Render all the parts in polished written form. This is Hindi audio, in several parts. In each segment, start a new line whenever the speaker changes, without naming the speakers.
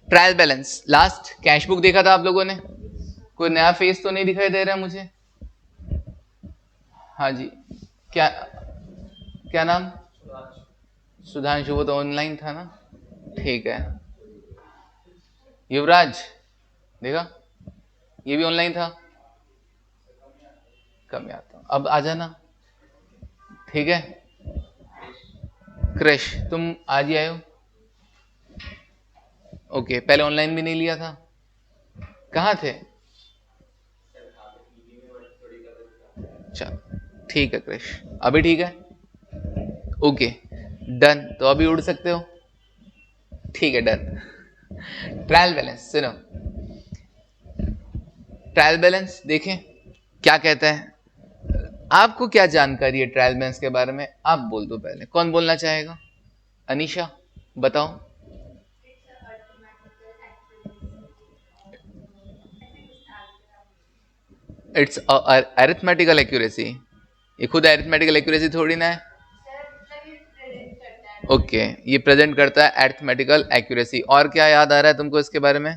Trial balance, last cash book देखा था आप लोगों ने, कोई नया फेस तो नहीं दिखाई दे रहा है मुझे? हाँ जी, क्या क्या नाम? सुधांशु, वो तो ऑनलाइन था ना, ठीक है। युवराज देखा, ये भी ऑनलाइन था, कम आता, अब आ जाना, ठीक है। क्रिश तुम आज ही आए हो, ओके, पहले ऑनलाइन भी नहीं लिया था, कहाँ थे? अच्छा ठीक है क्रिश, अभी ठीक है, ओके डन, तो अभी उड़ सकते हो, ठीक है डन। ट्रायल बैलेंस सुनो, ट्रायल बैलेंस देखें क्या कहता है। आपको क्या जानकारी है ट्रायल बैलेंस के बारे में, आप बोल दो पहले, कौन बोलना चाहेगा? अनीशा बताओ। इट्स अरिथमेटिकल एक्यूरेसी, ये खुद अरिथमेटिकल एक्यूरेसी थोड़ी ना है, ओके ये प्रेजेंट करता है अरिथमेटिकल एक्यूरेसी। और क्या याद आ रहा है तुमको इसके बारे में?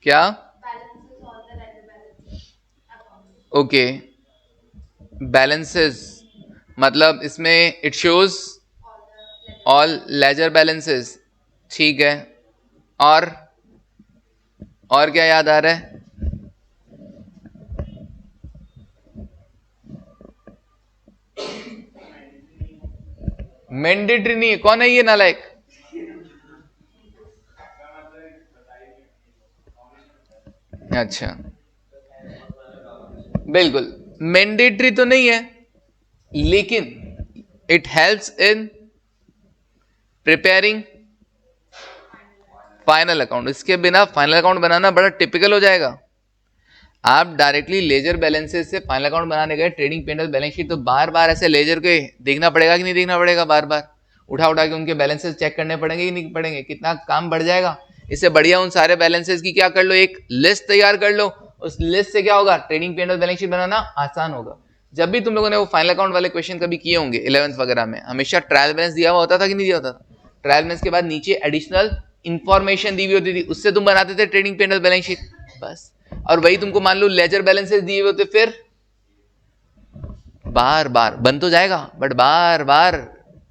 क्या? ओके बैलेंसेस, मतलब इसमें it shows all ledger balances, ठीक है। और क्या याद आ रहा है? मैंडेटरी नहीं है, कौन है ये नालायक? अच्छा बिल्कुल मैंडेटरी तो नहीं है, लेकिन it helps in preparing final account. इसके बिना फाइनल अकाउंट बनाना बड़ा टिपिकल हो जाएगा। आप डायरेक्टली लेजर बैलेंसेस से फाइनल अकाउंट बनाने गए, ट्रेडिंग पेंडल बैलेंस शीट, तो बार बार ऐसे लेजर के देखना पड़ेगा कि नहीं देखना पड़ेगा, बार बार उठा उठा के उनके बैलेंसेस चेक करने पड़ेंगे कि नहीं पड़ेंगे, कितना काम बढ़ जाएगा। इससे बढ़िया उन सारे बैलेंसेस की क्या कर लो, एक लिस्ट तैयार कर लो, उस लिस्ट से क्या होगा, ट्रेडिंग पेंडल बैलेंस शीट बनाना आसान होगा। जब भी तुम लोगों ने वो फाइनल अकाउंट वाले क्वेश्चन कभी किए होंगे 11th वगैरह में, हमेशा ट्रायल बैलेंस दिया हुआ होता था कि नहीं दिया होता था? ट्रायल बैलेंस के बाद नीचे एडिशनल इंफॉर्मेशन दी हुई होती थी, उससे तुम बनाते थे ट्रेडिंग पेंडल बैलेंस शीट, बस। और वही तुमको मान लो लेजर बैलेंसेस दिए हुए होते, फिर बार बार बन तो जाएगा, बट बार बार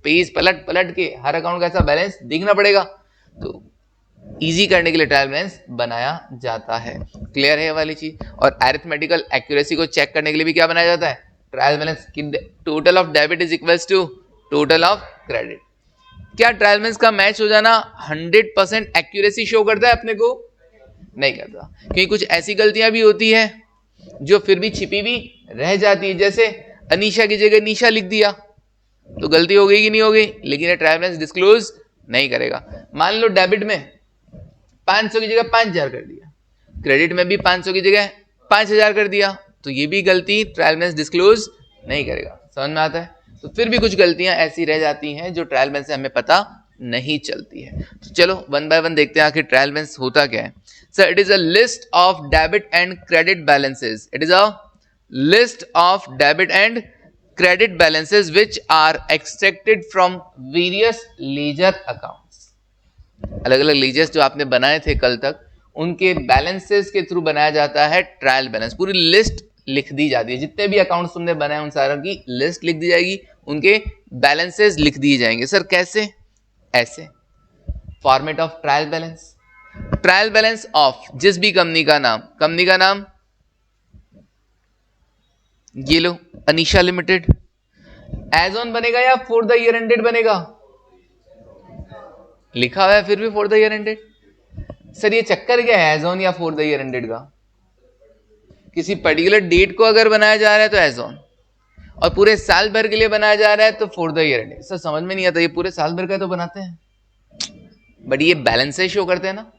पेज पलट पलट के हर अकाउंट का ऐसा बैलेंस देखना पड़ेगा, तो इजी करने के लिए ट्रायल बैलेंस बनाया जाता है। क्लियर है ये वाली चीज? और अरिथमेटिकल एक्यूरेसी को चेक करने के लिए भी क्या बनाया जाता है, trial balance. Total of debit is equals to total of credit. क्या ट्रायल बैलेंस का मैच हो जाना 100% एक्यूरेसी शो करता है अपने को? नहीं करता, क्योंकि कुछ ऐसी गलतियां भी होती है जो फिर भी छिपी भी रह जाती है। जैसे अनीशा की जगह निशा लिख दिया, तो गलती हो गई कि नहीं हो गई, लेकिन ये ट्रायल बैलेंस डिस्क्लोज नहीं करेगा। मान लो डेबिट में 500 की जगह 5000 कर दिया, क्रेडिट में भी 500 की जगह 5000 कर दिया, तो ये भी गलती ट्रायल बैलेंस डिस्क्लोज नहीं करेगा। समझ में आता है? तो फिर भी कुछ गलतियां ऐसी रह जाती हैं जो ट्रायल बैलेंस से हमें पता नहीं चलती है। तो चलो वन बाय वन देखते हैं आखिर ट्रायल बैलेंस होता क्या है। Sir it is a list of debit and credit balances, it is a list of debit and credit balances which are extracted from various ledger accounts। अलग अलग लीजर्स जो आपने बनाए थे कल तक, उनके बैलेंसेस के थ्रू बनाया जाता है ट्रायल बैलेंस। पूरी लिस्ट लिख दी जाती है, जितने भी अकाउंट्स तुमने बनाए उन सारों की लिस्ट लिख दी जाएगी, उनके बैलेंसेस लिख दिए जाएंगे। सर कैसे? ऐसे format of trial balance. Trial balance of जिस भी कंपनी का नाम, कंपनी का नाम ये लो अनीशा लिमिटेड, एज ऑन बनेगा या फॉर द ईयर एंडेड बनेगा? लिखा हुआ है फिर भी for the year ended. Sir ये चक्कर क्या है एज ऑन या फॉर द ईयर एंडेड का? किसी पर्टिकुलर डेट को अगर बनाया जा रहा है तो एज ऑन, और पूरे साल भर के लिए बनाया जा रहा है तो for the year ended. Sir समझ में नहीं आता, ये पूरे साल भर का तो बनाते हैं, बट ये बैलेंसेस शो करते हैं ना,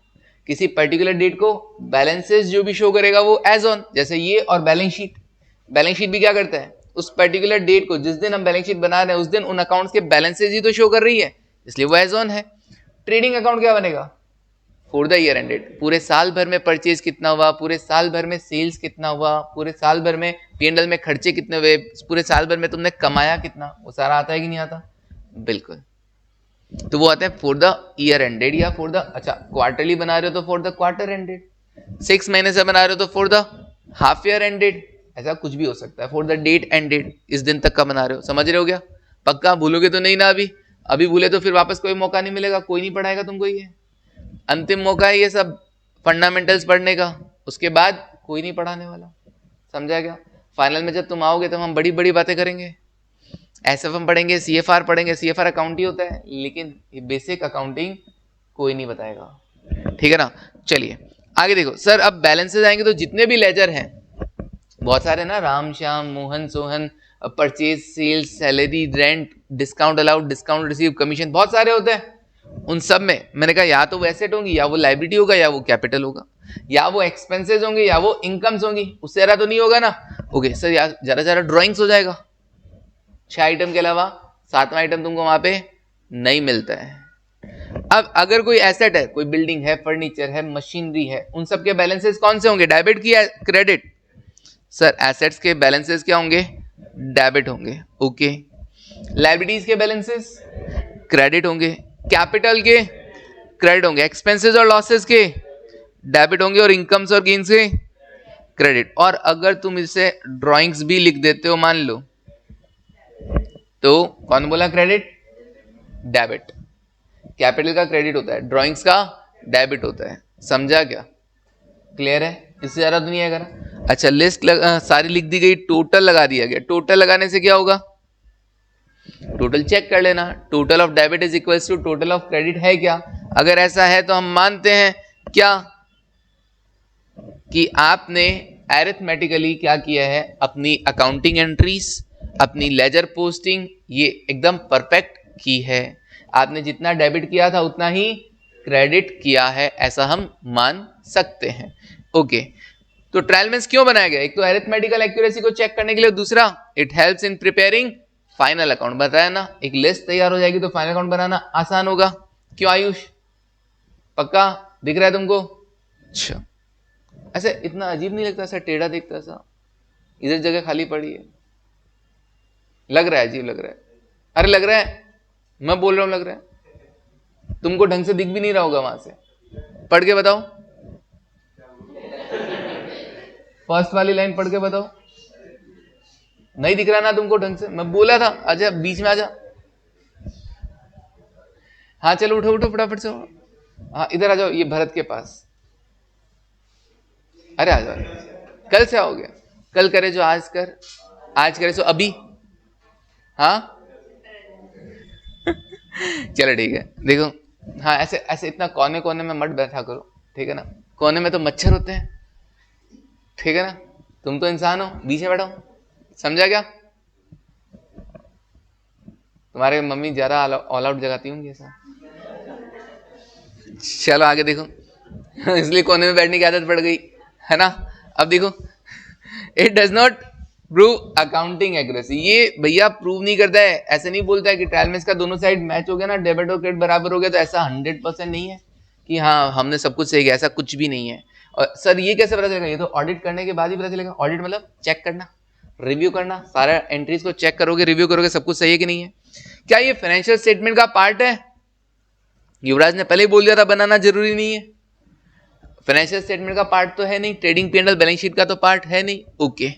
किसी पर्टिकुलर डेट को बैलेंसेस जो भी शो करेगा वो एज ऑन। जैसे ये और बैलेंस शीट, बैलेंस शीट भी क्या करता है, उस पर्टिकुलर डेट को जिस दिन हम बैलेंस शीट बना रहे हैं उस दिन उन अकाउंट्स के बैलेंसेस ही तो शो कर रही है, इसलिए वो एज ऑन है। ट्रेडिंग अकाउंट क्या बनेगा? फॉर द ईयर एंडेड, पूरे साल भर में परचेज कितना हुआ, पूरे साल भर में सेल्स कितना हुआ, पूरे साल भर में पीएनएल में खर्चे कितने हुए, पूरे साल भर में तुमने कमाया कितना, वो सारा आता है कि नहीं आता? बिल्कुल। तो वो आते हैं फॉर द ईयर एंडेड या फॉर द, अच्छा क्वार्टरली बना रहे हो तो फॉर द क्वार्टर एंडेड, 6 महीने से बना रहे हो तो for the half year ended, ऐसा कुछ भी हो सकता है, फॉर द डेट एंडेड, इस दिन तक का बना रहे हो, समझ रहे हो क्या? पक्का भूलोगे तो नहीं ना? अभी अभी भूले तो फिर वापस कोई मौका नहीं मिलेगा, कोई नहीं पढ़ाएगा तुमको, ये अंतिम मौका है ये सब फंडामेंटल्स पढ़ने का, उसके बाद कोई नहीं पढ़ाने वाला, समझा क्या? फाइनल में जब तुम आओगे तब हम बड़ी बड़ी बातें करेंगे, एसएफएम पढ़ेंगे, सीएफआर पढ़ेंगे, सीएफआर अकाउंट ही होता है, लेकिन ये बेसिक अकाउंटिंग कोई नहीं बताएगा, ठीक है ना? चलिए आगे देखो सर, अब बैलेंसेस आएंगे तो जितने भी लेजर हैं, बहुत सारे ना, Ram Shyam Mohan Sohan, purchase sales salary rent discount allowed discount receive commission, बहुत सारे होते हैं। उन सब में मैंने कहा या तो वो एसेट होंगी या वो लाइबिलिटी होगा या वो कैपिटल होगा, या वो एक्सपेंसेस होंगे या वो इनकम्स होंगी, उससे ज्यादा तो नहीं होगा ना। ओके सर, यार ज्यादा ज्यादा ड्रॉइंग्स हो जाएगा, 6 आइटम के अलावा 7वां आइटम तुमको वहां पे नहीं मिलता है। अब अगर कोई एसेट है, कोई बिल्डिंग है, फर्नीचर है, मशीनरी है, उन सब के बैलेंसेस कौन से होंगे? डेबिट की क्रेडिट? सर एसेट्स के बैलेंसेस क्या होंगे? डेबिट होंगे। ओके, लायबिलिटीज के बैलेंसेस क्रेडिट होंगे, कैपिटल के क्रेडिट होंगे, एक्सपेंसेस और लॉसेस के डेबिट होंगे, और इनकम्स और गेन्स के क्रेडिट। और अगर तुम इसे ड्राइंग्स भी लिख देते हो मान लो, तो कौन बोला क्रेडिट? डेबिट। कैपिटल का क्रेडिट होता है, ड्राइंग्स का डेबिट होता है, समझा क्या? क्लियर है? इससे ज्यादा तो नहीं है करा। अच्छा लिस्ट सारी लिख दी गई, टोटल लगा दिया गया। टोटल लगाने से क्या होगा? टोटल चेक कर लेना, total of debit is equals to total of credit है क्या? अगर ऐसा है तो हम मानते हैं क्या कि आपने अरिथमेटिकली क्या किया है, अपनी अकाउंटिंग एंट्रीज, अपनी लेजर पोस्टिंग ये एकदम परफेक्ट की है। आपने जितना डेबिट किया था उतना ही क्रेडिट किया है, ऐसा हम मान सकते हैं। ओके, तो ट्रायल मेंस क्यों बनाया गया? एक तो अरिथमेटिकल एक्यूरेसी को चेक करने के लिए, दूसरा it helps in preparing final account. बताया ना, एक लिस्ट तैयार हो जाएगी तो फाइनल अकाउंट बनाना आसान होगा। क्यों आयुष, पक्का दिख रहा है तुमको? अच्छा, ऐसे इतना अजीब नहीं लगता, ऐसा टेढ़ा दिखता, सा इधर जगह खाली पड़ी है, लग रहा है अजीब लग रहा है? अरे लग रहा है, मैं बोल रहा हूं लग रहा है, तुमको ढंग से दिख भी नहीं रहा होगा वहां से। पढ़ के बताओ, फर्स्ट वाली लाइन पढ़ के बताओ। नहीं दिख रहा ना तुमको ढंग से? मैं बोला था आजा बीच में आजा। हाँ चलो उठो उठो फटाफट से, हाँ इधर आ जाओ, ये भरत के पास। अरे आ जाओ, कल से आओगे? कल करे जो आज कर, आज करे सो अभी। हाँ चलो ठीक है, देखो हाँ ऐसे ऐसे इतना कोने कोने में मत बैठा करो, ठीक है ना? कोने में तो मच्छर होते हैं, ठीक है ना? तुम तो इंसान हो, बीच में बैठो, समझा क्या? तुम्हारे मम्मी ज्यादा ऑल आउट जगाती होंगी ऐसा। चलो आगे देखो इसलिए कोने में बैठने की आदत पड़ गई है ना। अब देखो, it does not prove accounting accuracy. ये भैया प्रूव नहीं करता है, ऐसे नहीं बोलता है कि ट्रायल में इसका दोनों साइड मैच हो गया ना, डेबिट और क्रेडिट बराबर हो गया, तो ऐसा 100% नहीं है कि हाँ हमने सब कुछ सही किया, ऐसा कुछ भी नहीं है। और सर ये कैसे पता चलेगा? ये तो ऑडिट करने के बाद ही पता चलेगा। ऑडिट मतलब चेक करना, रिव्यू करना, सारा एंट्रीज को चेक करोगे, रिव्यू करोगे, सब कुछ सही है कि नहीं है। क्या ये फाइनेंशियल स्टेटमेंट का पार्ट है? युवराज ने पहले ही बोल दिया था बनाना जरूरी नहीं है। फाइनेंशियल स्टेटमेंट का पार्ट तो है नहीं, ट्रेडिंग पी&एल बैलेंस शीट का तो पार्ट है नहीं। Okay,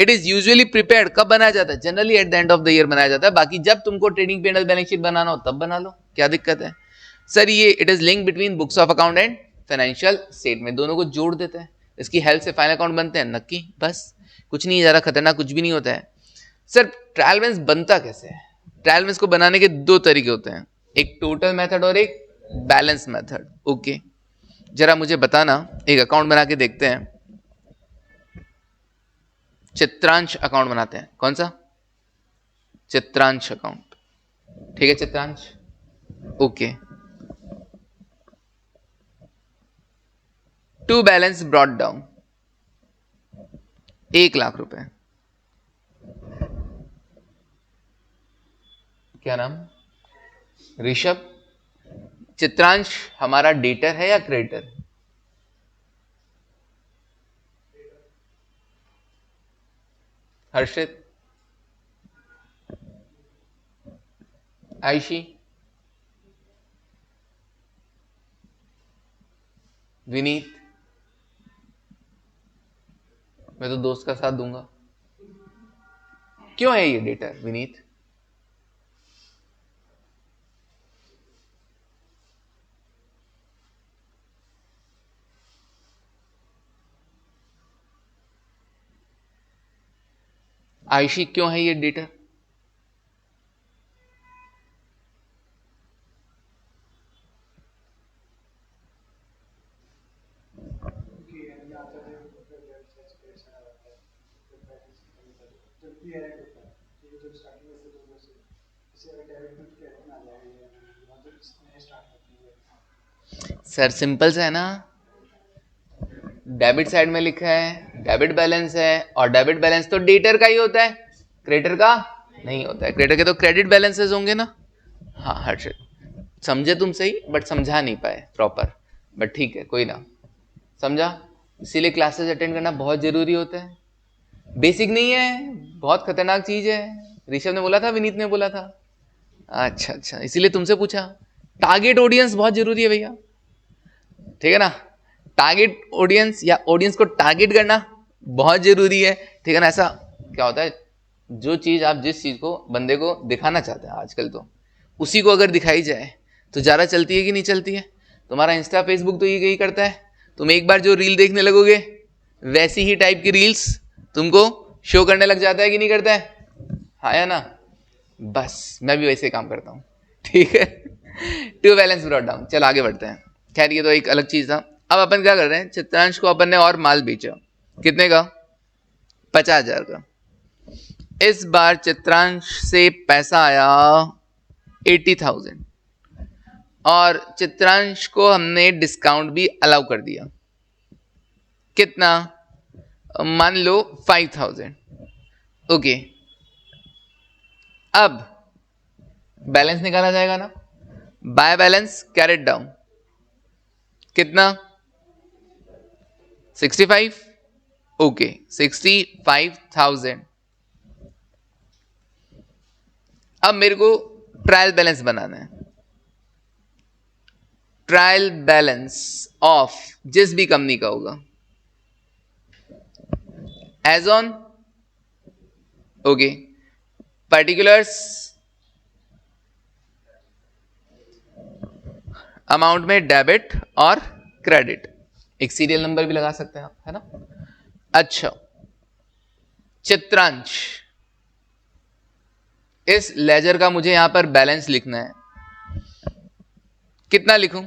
it is usually prepared, कब बनाया जाता है? Generally at the end of the year बनाया जाता है। बाकी जब तुमको ट्रेडिंग पी&एल बैलेंस शीट बनाना हो तब बना लो, क्या दिक्कत है? सर ये it is link between books of account and financial statement, दोनों को जोड़ देते हैं, इसकी हेल्प से फाइनल अकाउंट बनते हैं। नक्की, बस कुछ नहीं, ज्यादा खतरनाक कुछ भी नहीं होता है। सर ट्रायल बैलेंस बनता कैसे है? ट्रायल बैलेंस को बनाने के दो तरीके होते हैं, एक टोटल मेथड और एक बैलेंस मेथड। ओके, जरा मुझे बताना, एक अकाउंट बना के देखते हैं, चित्रांश अकाउंट बनाते हैं। कौन सा? चित्रांश अकाउंट, ठीक है Chitransh. Okay, to balance brought down 1,00,000 रुपए। क्या नाम? ऋषभ। चित्रांश हमारा डेटर है या क्रेडिटर? हर्षित, आयशी, विनीत, मैं तो दोस्त का साथ दूंगा। क्यों है ये डेटर विनीत? आयशी, क्यों है ये डेटर? सर सिंपल सा है ना, डेबिट साइड में लिखा है डेबिट बैलेंस है, और डेबिट बैलेंस तो डेटर का ही होता है, क्रेडिटर का नहीं होता है। क्रेडिटर के तो क्रेडिट बैलेंसेस होंगे ना। हाँ हर्षित समझे तुम सही, बट समझा नहीं पाए प्रॉपर, बट ठीक है कोई ना, समझा। इसीलिए क्लासेस अटेंड करना बहुत जरूरी होता है। बेसिक नहीं है, बहुत खतरनाक चीज है। ऋषभ ने बोला था, विनीत ने बोला था। अच्छा अच्छा, इसीलिए तुमसे पूछा। टारगेट ऑडियंस बहुत जरूरी है भैया, ठीक है ना। टारगेट ऑडियंस या ऑडियंस को टारगेट करना बहुत जरूरी है, ठीक है ना। ऐसा क्या होता है, जो चीज आप जिस चीज को बंदे को दिखाना चाहते हैं आजकल, तो उसी को अगर दिखाई जाए तो ज्यादा चलती है कि नहीं चलती है। तुम्हारा इंस्टा फेसबुक तो यही करता है, तुम एक बार जो रील देखने लगोगे वैसी ही टाइप की रील्स तुमको शो करने लग जाता है कि नहीं करता है, हाँ या ना। बस मैं भी वैसे काम करता हूँ, ठीक है। To balance brought down. चलो आगे बढ़ते हैं। खैर ये तो एक अलग चीज था। अब अपन क्या कर रहे हैं, चित्रांश को अपन ने और माल बेचा, कितने का? 50,000 का। इस बार चित्रांश से पैसा आया 80,000, और चित्रांश को हमने डिस्काउंट भी अलाउ कर दिया। कितना? मान लो 5,000। ओके, अब बैलेंस निकाला जाएगा ना, बाय बैलेंस कैरेट डाउन। कितना? 65। ओके 65,000। अब मेरे को ट्रायल बैलेंस बनाना है। ट्रायल बैलेंस ऑफ जिस भी कंपनी का होगा, as on, okay, particulars, amount में डेबिट और क्रेडिट, एक सीरियल नंबर भी लगा सकते हैं आप, है ना। अच्छा, चित्रांश, इस लेजर का मुझे यहां पर बैलेंस लिखना है। कितना लिखूं?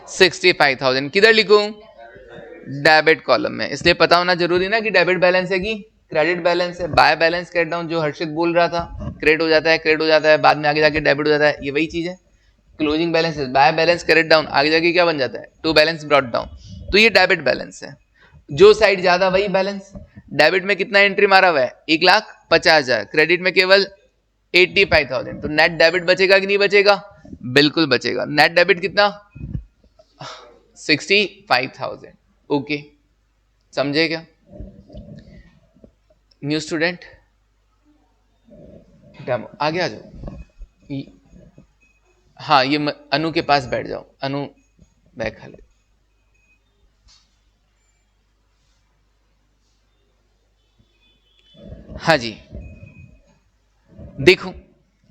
65,000। किधर लिखूं? डेबिट कॉलम में। इसलिए पता होना जरूरी ना कि डेबिट बैलेंस है कि क्रेडिट बैलेंस है। बाय बैलेंस कैरेट डाउन जो हर्षित बोल रहा था, क्रेडिट हो जाता है, क्रेडिट हो जाता है, बाद में आगे जाके डेबिट हो जाता है, ये वही चीज है। क्लोजिंग बैलेंस है बाय बैलेंस कैरेट डाउन, आगे जाके क्या बन जाता है? To balance brought down. तो ये डेबिट बैलेंस है, जो साइड ज्यादा वही बैलेंस। डेबिट में कितना एंट्री मारा हुआ है? 1,50,000। क्रेडिट में केवल 85,000। तो नेट डेबिट बचेगा कि नहीं बचेगा? बिल्कुल बचेगा। नेट डेबिट कितना? 65,000। ओके, समझे क्या न्यू स्टूडेंट? डेमो आगे आ जाओ। हाँ ये अनु के पास बैठ जाओ। अनु बैग खा ले। हाँ जी, देखो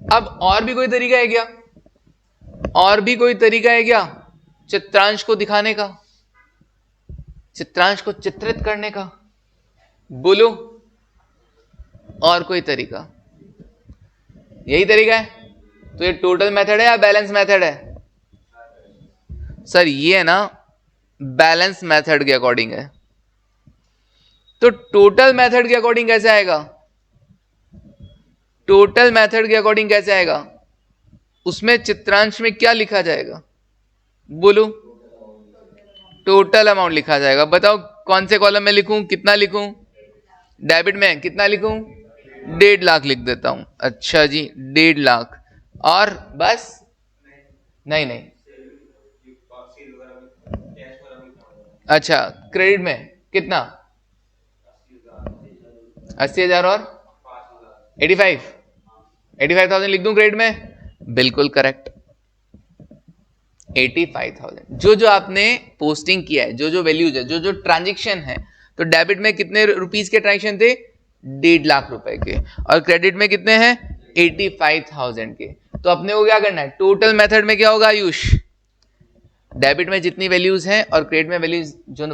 अब और भी कोई तरीका है क्या? और भी कोई तरीका है क्या चित्रांश को दिखाने का, चित्रांश को चित्रित करने का? बोलो, और कोई तरीका? यही तरीका है? तो ये टोटल मेथड है या बैलेंस मेथड है? सर ये है ना बैलेंस मेथड के अकॉर्डिंग है। तो टोटल मेथड के अकॉर्डिंग कैसे आएगा? टोटल मेथड के अकॉर्डिंग कैसे आएगा? उसमें चित्रांश में क्या लिखा जाएगा? बोलो, टोटल अमाउंट लिखा जाएगा। बताओ कौन से कॉलम में लिखूं, कितना लिखूं? डेबिट में कितना लिखूं? 1.5 लाख लिख देता हूं। अच्छा जी 1.5 लाख, और बस? नहीं नहीं, अच्छा क्रेडिट में कितना? 80,000 और 85,000 लिख दूं क्रेडिट में? बिल्कुल करेक्ट। 85,000। जो आपने पोस्टिंग किया है, जो वैल्यूज है, जो ट्रांजेक्शन है, तो डेबिट में कितने रुपीस के ट्रांजेक्शन थे? 1.5 लाख रुपए के, और क्रेडिट में कितने हैं? 85,000 के। तो अपने को क्या करना है? टोटल मेथड में क्या होगा आयुष? डेबिट में जितनी वैल्यूज हैं और क्रेडिट में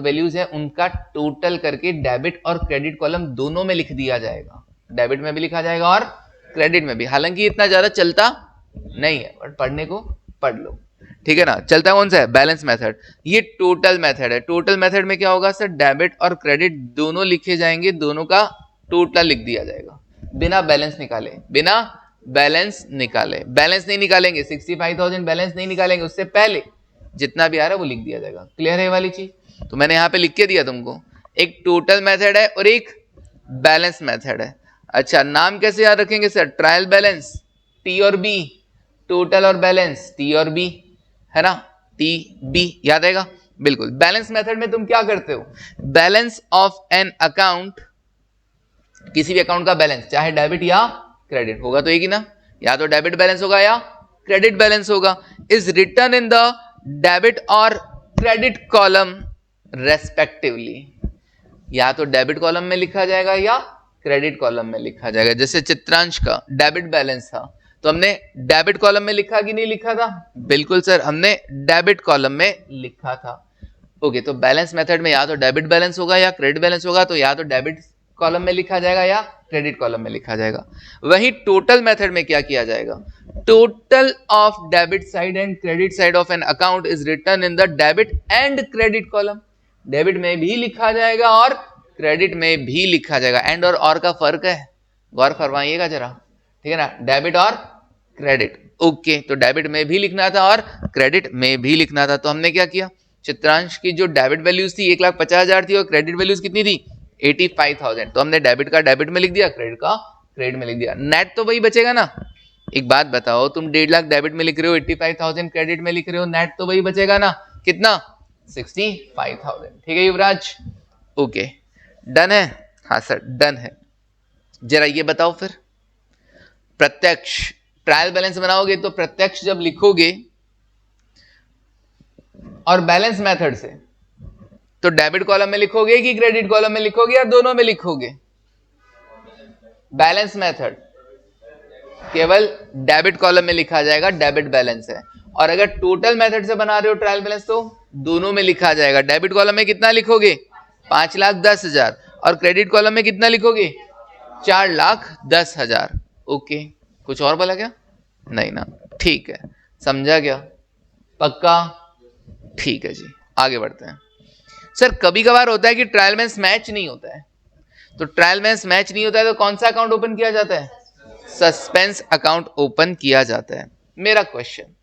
वैल्यूज हैं उनका टोटल करके डेबिट और क्रेडिट कॉलम दोनों में लिख दिया जाएगा। डेबिट में भी लिखा जाएगा और क्रेडिट में भी। हालांकि इतना ज्यादा चलता नहीं है, बट पढ़ने को पढ़ लो, ठीक है ना। चलता कौन सा है? Balance method. ये टोटल मेथड है। टोटल मेथड में क्या होगा सर? डेबिट और क्रेडिट दोनों लिखे जाएंगे, दोनों का टोटल लिख दिया जाएगा बिना बैलेंस निकाले। बिना बैलेंस निकाले, बैलेंस नहीं निकालेंगे, 65,000 बैलेंस नहीं निकालेंगे, उससे पहले जितना भी आ रहा है वो लिख दिया जाएगा। क्लियर है ये वाली चीज? तो मैंने यहां पे लिख के दिया तुमको, एक टोटल मेथड है और एक बैलेंस मेथड है। अच्छा, नाम कैसे याद रखेंगे सर? ट्रायल बैलेंस, टी और बी, टोटल और बैलेंस, टी और बी, है ना, टी बी, याद आएगा? बिल्कुल। बैलेंस मेथड में तुम क्या करते हो? बैलेंस ऑफ एन अकाउंट, किसी भी अकाउंट का बैलेंस, चाहे डेबिट या क्रेडिट, होगा तो एक ही ना, या तो डेबिट बैलेंस होगा या क्रेडिट बैलेंस होगा, is return in the debit और क्रेडिट कॉलम रेस्पेक्टिवली। या तो डेबिट कॉलम में लिखा जाएगा या क्रेडिट कॉलम में लिखा जाएगा। जैसे चित्रांश का डेबिट बैलेंस था तो हमने डेबिट कॉलम में लिखा कि नहीं लिखा था? बिल्कुल सर, हमने डेबिट कॉलम में लिखा था। ओके, तो बैलेंस मेथड में या तो डेबिट बैलेंस होगा या क्रेडिट बैलेंस होगा, तो या तो डेबिट कॉलम में लिखा जाएगा या क्रेडिट कॉलम में लिखा जाएगा। वहीं टोटल मेथड में क्या किया जाएगा? Total of debit side and credit side of an account is return in the debit and credit column. Debit में भी लिखा जाएगा और क्रेडिट में भी लिखा जाएगा। एंड और का फर्क है, गौर फरमाइएगा जरा, ठीक है ना, डेबिट और क्रेडिट। ओके, तो डेबिट में भी लिखना था और क्रेडिट में भी लिखना था। तो हमने क्या किया? चित्रांश की जो डेबिट वैल्यूज थी 1,50,000 थी और क्रेडिट वैल्यूज कितनी थी? 85,000। तो हमने डेबिट का डेबिट में लिख दिया, क्रेडिट का क्रेडिट में लिख दिया। नेट तो वही बचेगा ना। एक बात बताओ, तुम 1.5 लाख डेबिट में लिख रहे हो, 85,000 क्रेडिट में लिख रहे हो, नेट तो वही बचेगा ना, कितना? 65,000। ठीक है युवराज? ओके, डन है? हाँ सर, डन है। जरा ये बताओ फिर, प्रत्यक्ष ट्रायल बैलेंस बनाओगे तो प्रत्यक्ष जब लिखोगे और बैलेंस मेथड से, तो डेबिट कॉलम में लिखोगे कि क्रेडिट कॉलम में लिखोगे या दोनों में लिखोगे? बैलेंस मेथड केवल डेबिट कॉलम में लिखा जाएगा, डेबिट बैलेंस है। और अगर टोटल मेथड से बना रहे हो ट्रायल बैलेंस तो दोनों में लिखा जाएगा। डेबिट कॉलम में कितना लिखोगे? 5,10,000, और क्रेडिट कॉलम में कितना लिखोगे? 4,10,000। ओके, कुछ और बोला क्या? नहीं ना, ठीक है, समझा क्या? पक्का? ठीक है जी, आगे बढ़ते हैं। सर कभी कभार होता है कि ट्रायल बैलेंस मैच नहीं होता है, तो ट्रायल बैलेंस मैच नहीं होता है तो कौन सा अकाउंट ओपन किया जाता है? सस्पेंस अकाउंट ओपन किया जाता है। मेरा क्वेश्चन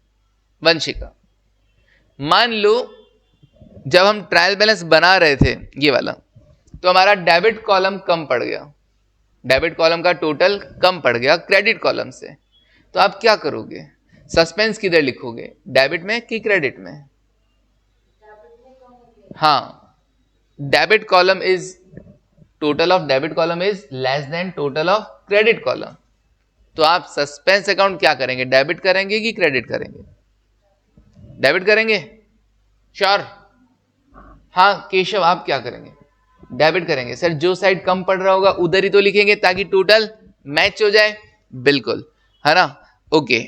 वंशिका, मान लो जब हम ट्रायल बैलेंस बना रहे थे ये वाला, तो हमारा डेबिट कॉलम कम पड़ गया, डेबिट कॉलम का टोटल कम पड़ गया क्रेडिट कॉलम से, तो आप क्या करोगे? सस्पेंस किधर लिखोगे, डेबिट में कि क्रेडिट में? हाँ, debit column is, total of debit column is less then total of credit column, तो आप सस्पेंस अकाउंट क्या करेंगे? डेबिट करेंगे कि क्रेडिट करेंगे? डेबिट करेंगे? श्योर? हाँ केशव, आप क्या करेंगे? डेबिट करेंगे। सर जो साइड कम पड़ रहा होगा उधर ही तो लिखेंगे ताकि टोटल मैच हो जाए। बिल्कुल, है ना? ओके,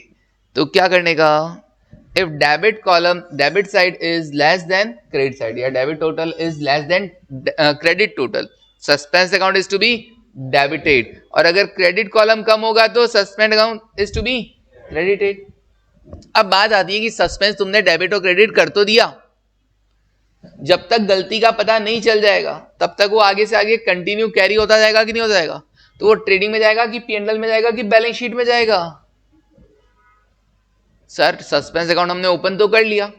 तो क्या करने का? If debit column, debit side is less than credit side, या debit total is less than credit total, suspense account is to be debited. और अगर क्रेडिट कॉलम कम होगा तो suspend account is to be credited. अब बात आती है कि सस्पेंस तुमने डेबिट और क्रेडिट कर तो दिया, जब तक गलती का पता नहीं चल जाएगा तब तक वो आगे से आगे कंटिन्यू कैरी होता जाएगा कि नहीं होता जाएगा? तो वो ट्रेडिंग में जाएगा कि P&L में जाएगा कि बैलेंस शीट में जाएगा? सर सस्पेंस अकाउंट हमने ओपन तो कर लिया,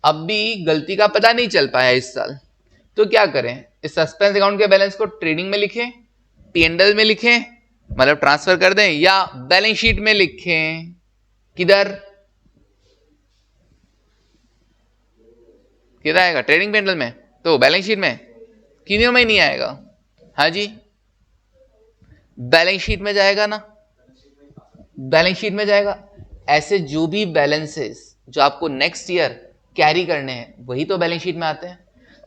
अब भी गलती का पता नहीं चल पाया इस साल, तो क्या करें? इस सस्पेंस अकाउंट के बैलेंस को ट्रेडिंग में लिखें, P&L में लिखें, मतलब ट्रांसफर कर दें, या बैलेंस शीट में लिखें? किधर किधर आएगा? ट्रेडिंग P&L में? तो बैलेंस शीट में? किन्हीं में नहीं आएगा। हाँ जी, बैलेंस शीट में जाएगा ना, बैलेंस शीट में जाएगा। ऐसे जो भी बैलेंसेस जो आपको नेक्स्ट ईयर कैरी करने हैं वही तो बैलेंस शीट में आते हैं।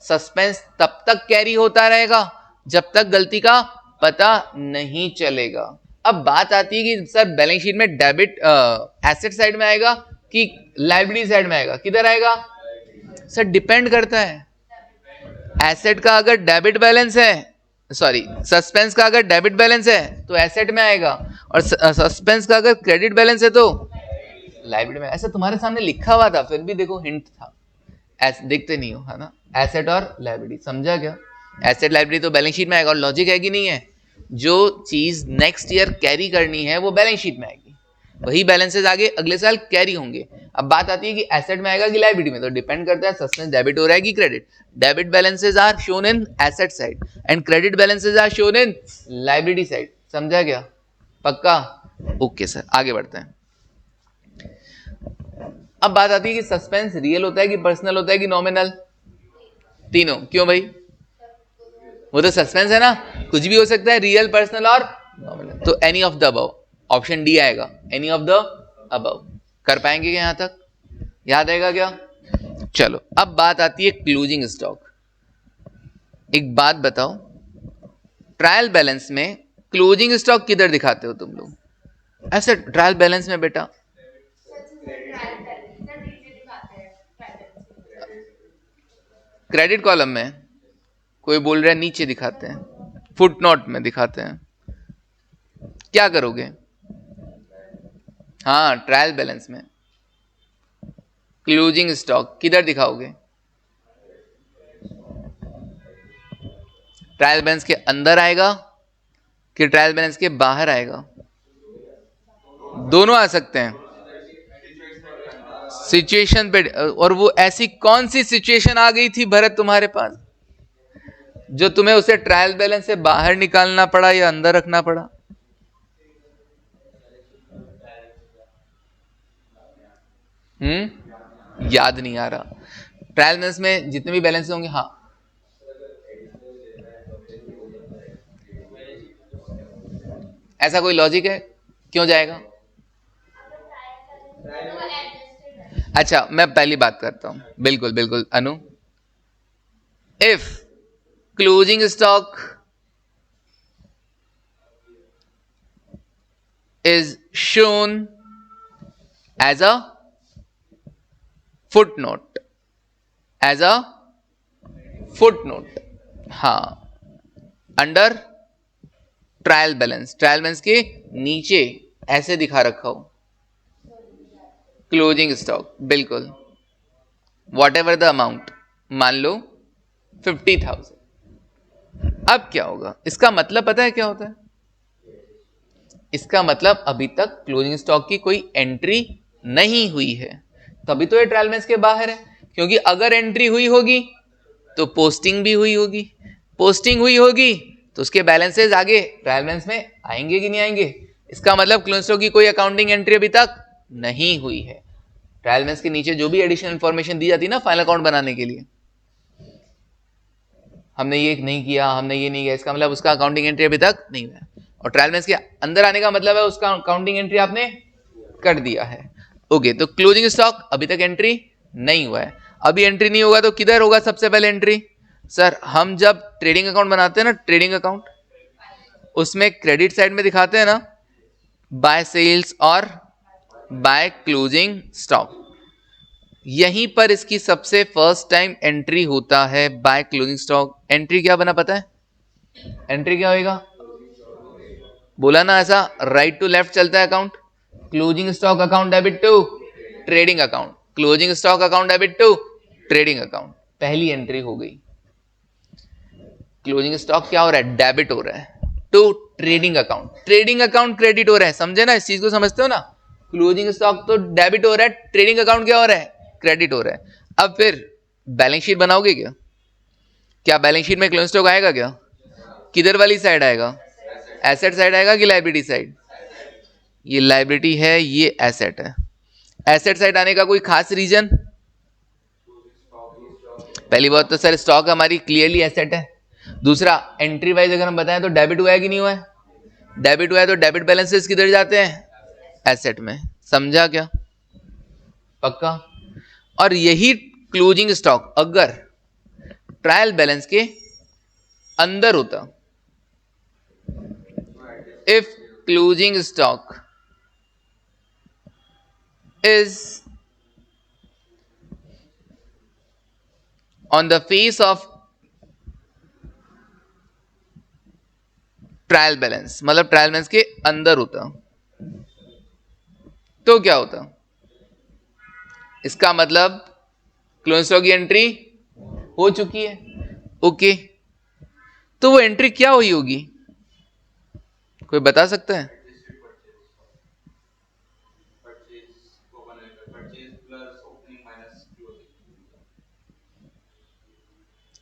सस्पेंस तब तक कैरी होता रहेगा जब तक गलती का पता नहीं चलेगा। अब बात आती है कि सर बैलेंस शीट में डेबिट एसेट साइड में आएगा कि लायबिलिटी साइड में आएगा, किधर आएगा सर? डिपेंड करता है। एसेट का अगर डेबिट बैलेंस है, सॉरी सस्पेंस का अगर डेबिट बैलेंस है तो एसेट में आएगा, और सस्पेंस का अगर क्रेडिट बैलेंस है तो लायबिलिटी में। ऐसा तुम्हारे सामने लिखा हुआ था, फिर भी देखो हिंट था, देखते नहीं हो है ना, एसेट और लायबिलिटी। समझा क्या? एसेट लायबिलिटी तो बैलेंस शीट में आएगा, और लॉजिक है कि नहीं है? जो चीज नेक्स्ट ईयर कैरी करनी है वो बैलेंस शीट में आएगी, वही बैलेंसेस आगे अगले साल कैरी होंगे। अब बात आती है कि एसेट में आएगा कि लायबिलिटी में, तो डिपेंड करता है सस्पेंस डेबिट हो रहा है कि credit. Debit balances are shown in asset side and credit balances are shown in liability side. समझा क्या? पक्का? ओके सर, आगे बढ़ते हैं। अब बात आती है कि सस्पेंस रियल होता है कि पर्सनल होता है कि नॉमिनल? तीनों। क्यों भाई? वो तो सस्पेंस है ना, कुछ भी हो सकता है, रियल, पर्सनल और नॉमिनल। तो any of the above, option D आएगा, एनी ऑफ द अबव। कर पाएंगे क्या? यहां तक याद आएगा क्या? चलो अब बात आती है क्लोजिंग स्टॉक। एक बात बताओ, ट्रायल बैलेंस में क्लोजिंग स्टॉक किधर दिखाते हो तुम लोग? ऐसे ट्रायल बैलेंस में बेटा क्रेडिट कॉलम में, कोई बोल रहा है नीचे दिखाते हैं, फुटनोट में दिखाते हैं। क्या करोगे? हाँ, ट्रायल बैलेंस में क्लोजिंग स्टॉक किधर दिखाओगे? ट्रायल बैलेंस के अंदर आएगा कि ट्रायल बैलेंस के बाहर आएगा? दोनों आ सकते हैं, सिचुएशन पे। और वो ऐसी कौन सी सिचुएशन आ गई थी भरत तुम्हारे पास जो तुम्हें उसे ट्रायल बैलेंस से बाहर निकालना पड़ा या अंदर रखना पड़ा? याद नहीं आ रहा। ट्रायल बैलेंस में जितने भी बैलेंस होंगे, हाँ ऐसा कोई लॉजिक है क्यों जाएगा? अच्छा, मैं पहली बात करता हूं। बिल्कुल बिल्कुल Anu, if closing stock is shown as a footnote, as a footnote, हाँ, under trial balance, trial balance के नीचे ऐसे दिखा रखा हो क्लोजिंग स्टॉक, बिल्कुल वॉट एवर द अमाउंट, मान लो 50,000। अब क्या होगा? इसका मतलब पता है क्या होता है? इसका मतलब अभी तक क्लोजिंग स्टॉक की कोई एंट्री नहीं हुई है, तभी तो ये ट्रायल बैलेंस के बाहर है। क्योंकि अगर एंट्री हुई होगी तो पोस्टिंग भी हुई होगी, पोस्टिंग हुई होगी तो उसके बैलेंसेस आगे ट्रायल बैलेंस में आएंगे कि नहीं आएंगे? इसका मतलब क्लोजिंग स्टॉक की कोई अकाउंटिंग एंट्री अभी तक नहीं हुई है। ट्रायल बैलेंस के नीचे जो भी एडिशनल इंफॉर्मेशन दी जाती है ना फाइनल अकाउंट बनाने के लिए, हमने ये नहीं किया, हमने ये नहीं किया, इसका मतलब उसका अकाउंटिंग एंट्री अभी तक नहीं हुआ है। और ट्रायल बैलेंस के अंदर आने का मतलब है उसका अकाउंटिंग एंट्री आपने कर दिया है। ओके, तो क्लोजिंग स्टॉक अभी तक एंट्री नहीं हुआ है। अभी एंट्री नहीं होगा तो किधर होगा सबसे पहले एंट्री? सर हम जब ट्रेडिंग अकाउंट बनाते हैं ना, ट्रेडिंग अकाउंट, उसमें क्रेडिट साइड में दिखाते हैं ना बाय सेल्स और बाय क्लोजिंग स्टॉक, यहीं पर इसकी सबसे फर्स्ट टाइम एंट्री होता है बाय क्लोजिंग स्टॉक। एंट्री क्या बना पता है? एंट्री क्या होगा? बोला ना ऐसा, राइट टू लेफ्ट चलता है account. Closing stock account debit to trading account, closing stock account debit to trading account, पहली एंट्री हो गई। क्लोजिंग स्टॉक क्या हो रहा है? डेबिट हो रहा है to trading account, trading account credit हो रहा है। समझे ना, इस चीज को समझते हो ना? क्लोजिंग स्टॉक तो डेबिट हो रहा है, ट्रेडिंग अकाउंट क्या हो रहा है? क्रेडिट हो रहा है। अब फिर बैलेंस शीट बनाओगे क्या? क्या बैलेंस शीट में क्लोजिंग स्टॉक आएगा क्या? किधर वाली साइड आएगा? एसेट साइड आएगा कि लायबिलिटी साइड? ये लायबिलिटी है, ये एसेट है। एसेट साइड आने का कोई खास रीजन? पहली बात तो सर स्टॉक हमारी क्लियरली एसेट है। दूसरा, एंट्री वाइज अगर हम बताएं तो डेबिट हुआ है कि नहीं हुआ है? डेबिट हुआ है तो डेबिट बैलेंसेस किधर जाते हैं? एसेट में। समझा क्या? पक्का? और यही क्लोजिंग स्टॉक अगर ट्रायल बैलेंस के अंदर होता, if closing stock is on the face of trial balance, मतलब ट्रायल बैलेंस के अंदर होता, तो क्या होता? इसका मतलब क्लोजिंग स्टॉक की एंट्री हो चुकी है। ओके, तो वो एंट्री क्या हुई होगी, कोई बता सकता है?